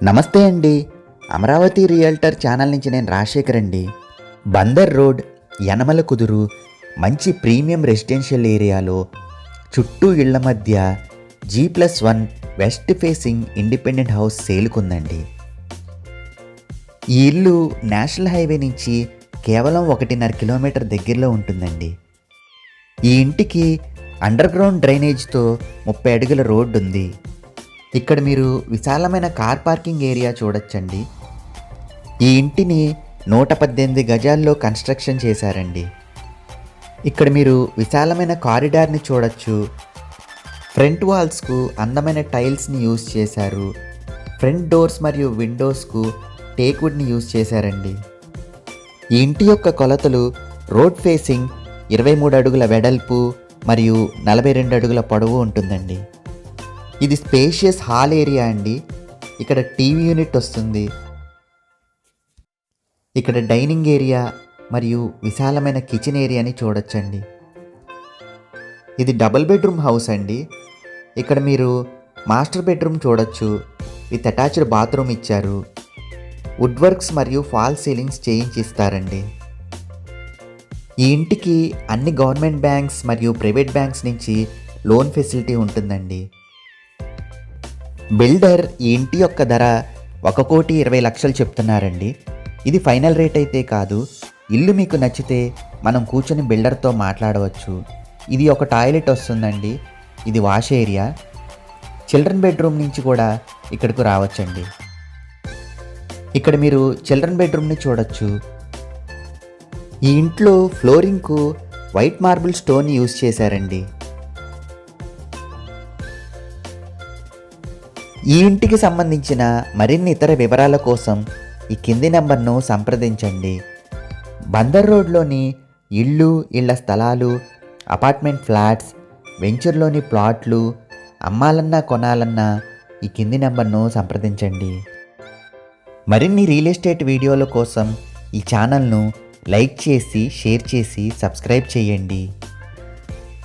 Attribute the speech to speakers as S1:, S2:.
S1: నమస్తే అండి. Amaravati realtor channel నుంచి నేను రాజశేఖర్ అండి. బందర్ రోడ్, యనమల కుదురు మంచి ప్రీమియం రెసిడెన్షియల్ ఏరియాలో చుట్టూ ఇళ్ల మధ్య G+1 west facing independent house సేలుకుందండి. ఈ ఇల్లు నేషనల్ హైవే నుంచి కేవలం 1.5 కిలోమీటర్ దగ్గరలో ఉంటుందండి. ఈ ఇంటికి అండర్ గ్రౌండ్ డ్రైనేజ్తో 30 అడుగుల రోడ్డు ఉంది. ఇక్కడ మీరు విశాలమైన కార్ పార్కింగ్ ఏరియా చూడొచ్చండి. ఈ ఇంటిని 118 గజాల్లో కన్స్ట్రక్షన్ చేశారండి. ఇక్కడ మీరు విశాలమైన కారిడార్ని చూడొచ్చు. ఫ్రంట్ వాల్స్కు అందమైన టైల్స్ని యూజ్ చేశారు. ఫ్రంట్ డోర్స్ మరియు విండోస్కు టేక్వుడ్ని యూజ్ చేశారండి. ఈ ఇంటి యొక్క కొలతలు రోడ్ ఫేసింగ్ 23 అడుగుల వెడల్పు మరియు 42 అడుగుల పొడవు ఉంటుందండి. ఇది స్పేషియస్ హాల్ ఏరియా అండి. ఇక్కడ టీవీ యూనిట్ వస్తుంది. ఇక్కడ డైనింగ్ ఏరియా మరియు విశాలమైన కిచెన్ ఏరియాని చూడొచ్చండి. ఇది డబుల్ బెడ్రూమ్ హౌస్ అండి. ఇక్కడ మీరు మాస్టర్ బెడ్రూమ్ చూడొచ్చు. విత్ అటాచ్డ్ బాత్రూమ్ ఇచ్చారు. వుడ్ వర్క్స్ మరియు ఫాల్ సీలింగ్స్ చేయించిస్తారండి. ఈ ఇంటికి అన్ని గవర్నమెంట్ బ్యాంక్స్ మరియు ప్రైవేట్ బ్యాంక్స్ నుంచి లోన్ ఫెసిలిటీ ఉంటుందండి. బిల్డర్ ఈ ఇంటి యొక్క ధర 1,20,00,000 చెప్తున్నారండి. ఇది ఫైనల్ రేట్ అయితే కాదు. ఇల్లు మీకు నచ్చితే మనం కూర్చొని బిల్డర్తో మాట్లాడవచ్చు. ఇది ఒక టాయిలెట్ వస్తుందండి. ఇది వాష్ ఏరియా. చిల్డ్రన్ బెడ్రూమ్ నుంచి కూడా ఇక్కడికి రావచ్చండి. ఇక్కడ మీరు చిల్డ్రన్ బెడ్రూమ్ని చూడొచ్చు. ఈ ఇంట్లో ఫ్లోరింగ్కు వైట్ మార్బుల్ స్టోన్ యూజ్ చేశారండి. ఈ ఇంటికి సంబంధించిన మరిన్ని ఇతర వివరాల కోసం ఈ కింది నెంబర్ను సంప్రదించండి. బందర్ రోడ్లోని ఇళ్ల స్థలాలు, అపార్ట్మెంట్ ఫ్లాట్స్, వెంచర్లోని ప్లాట్లు అమ్మాలన్నా కొనాలన్నా ఈ కింది నెంబర్ను సంప్రదించండి. మరిన్ని రియల్ ఎస్టేట్ వీడియోల కోసం ఈ ఛానల్ను లైక్ చేసి, షేర్ చేసి, సబ్స్క్రైబ్ చేయండి.